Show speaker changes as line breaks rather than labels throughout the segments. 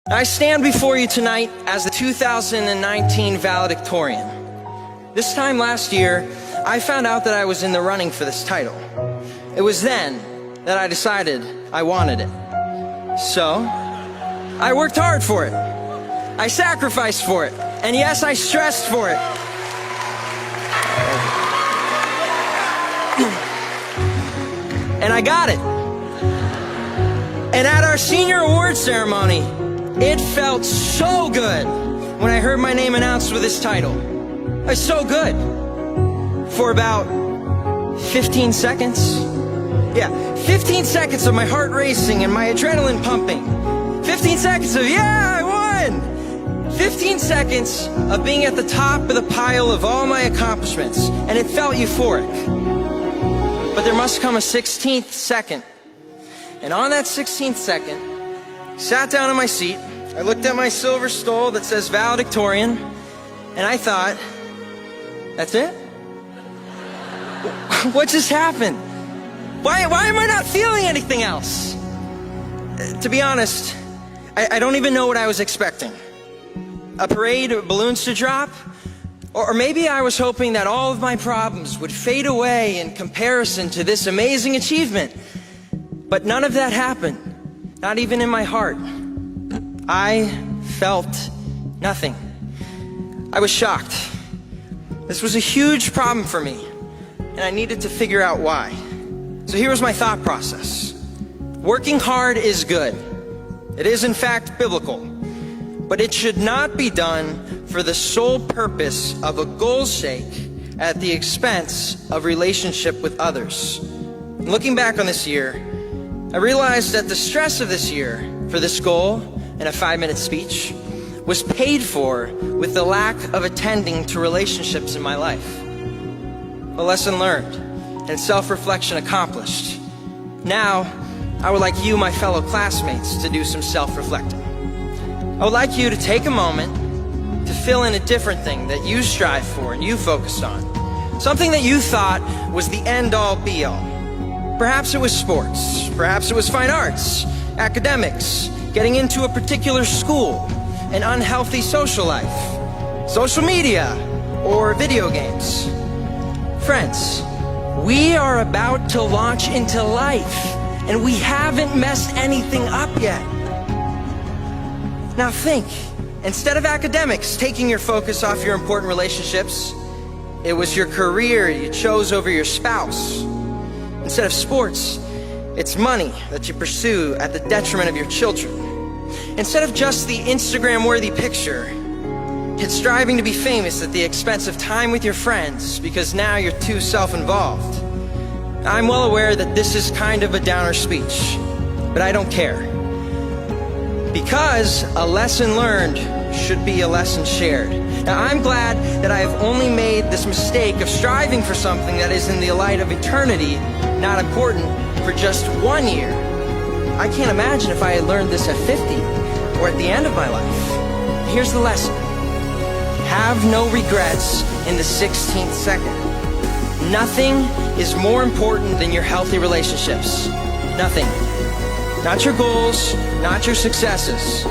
I stand before you tonight as the 2019 valedictorian. This time last year, I found out that I was in the running for this title. It was then that I decided I wanted it. So, I worked hard for it. I sacrificed for it. And yes, I stressed for it. And I got it. And at our senior awards ceremony, it felt so good when I heard my name announced with this title. It was so good. For about 15 seconds. Yeah, 15 seconds of my heart racing and my adrenaline pumping. 15 seconds of, yeah, I won! 15 seconds of being at the top of the pile of all my accomplishments, and it felt euphoric. But there must come a 16th second. And on that 16th second, I sat down in my seat, I looked at my silver stole that says valedictorian, and I thought, that's it? What just happened? Why am I not feeling anything else? To be honest, I don't even know what I was expecting. A parade of balloons to drop? Or maybe I was hoping that all of my problems would fade away in comparison to this amazing achievement. But none of that happened, not even in my heart. I felt nothing. I was shocked. This was a huge problem for me, and I needed to figure out why. So here was my thought process. Working hard is good. It is in fact biblical, but it should not be done for the sole purpose of a goal's sake at the expense of relationship with others. Looking back on this year, I realized that the stress of this year for this goal and a 5-minute speech was paid for with the lack of attending to relationships in my life. A lesson learned and self-reflection accomplished. Now, I would like you, my fellow classmates, to do some self-reflecting. I would like you to take a moment to fill in a different thing that you strive for and you focus on. Something that you thought was the end-all, be-all. Perhaps it was sports, perhaps it was fine arts, academics, getting into a particular school, an unhealthy social life, social media, or video games. Friends, we are about to launch into life, and we haven't messed anything up yet. Now think, instead of academics taking your focus off your important relationships, it was your career you chose over your spouse. Instead of sports, it's money that you pursue at the detriment of your children. Instead of just the Instagram-worthy picture, it's striving to be famous at the expense of time with your friends because now you're too self-involved. I'm well aware that this is kind of a downer speech, but I don't care. Because a lesson learned should be a lesson shared. Now, I'm glad that I have only made this mistake of striving for something that is in the light of eternity, not important, for just 1 year. I can't imagine if I had learned this at 50 or at the end of my life. Here's the lesson. Have no regrets in the 16th second. Nothing is more important than your healthy relationships. Nothing. Not your goals, not your successes.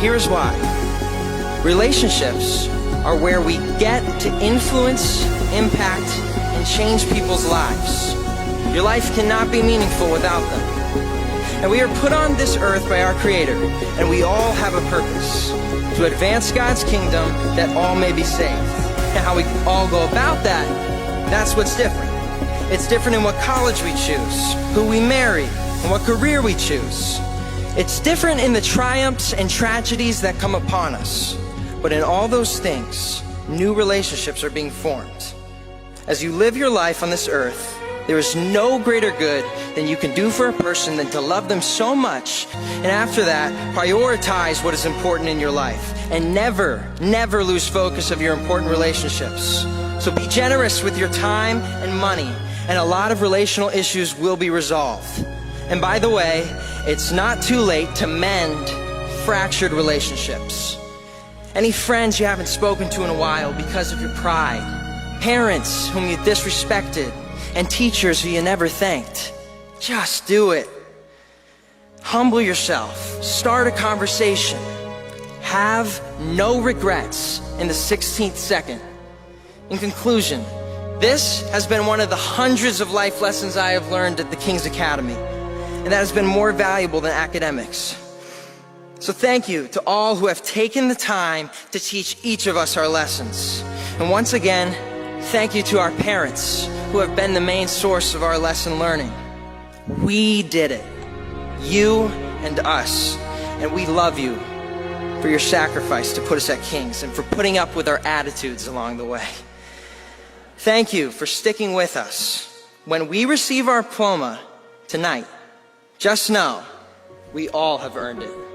Here's why. Relationships are where we get to influence, impact, and change people's lives. Your life cannot be meaningful without them. And we are put on this earth by our Creator, and we all have a purpose, to advance God's kingdom that all may be saved. And how we all go about that, that's what's different. It's different in what college we choose, who we marry, and what career we choose. It's different in the triumphs and tragedies that come upon us. But in all those things, new relationships are being formed. As you live your life on this earth, there is no greater good than you can do for a person than to love them so much, and after that, prioritize what is important in your life, and never lose focus of your important relationships. So be generous with your time and money, and a lot of relational issues will be resolved. And by the way, it's not too late to mend fractured relationships. Any friends you haven't spoken to in a while because of your pride, parents whom you disrespected, and teachers who you never thanked. Just do it. Humble yourself. Start a conversation. Have no regrets in the 16th second. In conclusion, this has been one of the hundreds of life lessons I have learned at the King's Academy, and that has been more valuable than academics. So thank you to all who have taken the time to teach each of us our lessons. And once again, thank you to our parents who have been the main source of our lesson learning. We did it, you and us, and we love you for your sacrifice to put us at King's and for putting up with our attitudes along the way. Thank you for sticking with us. When we receive our diploma tonight, just know we all have earned it.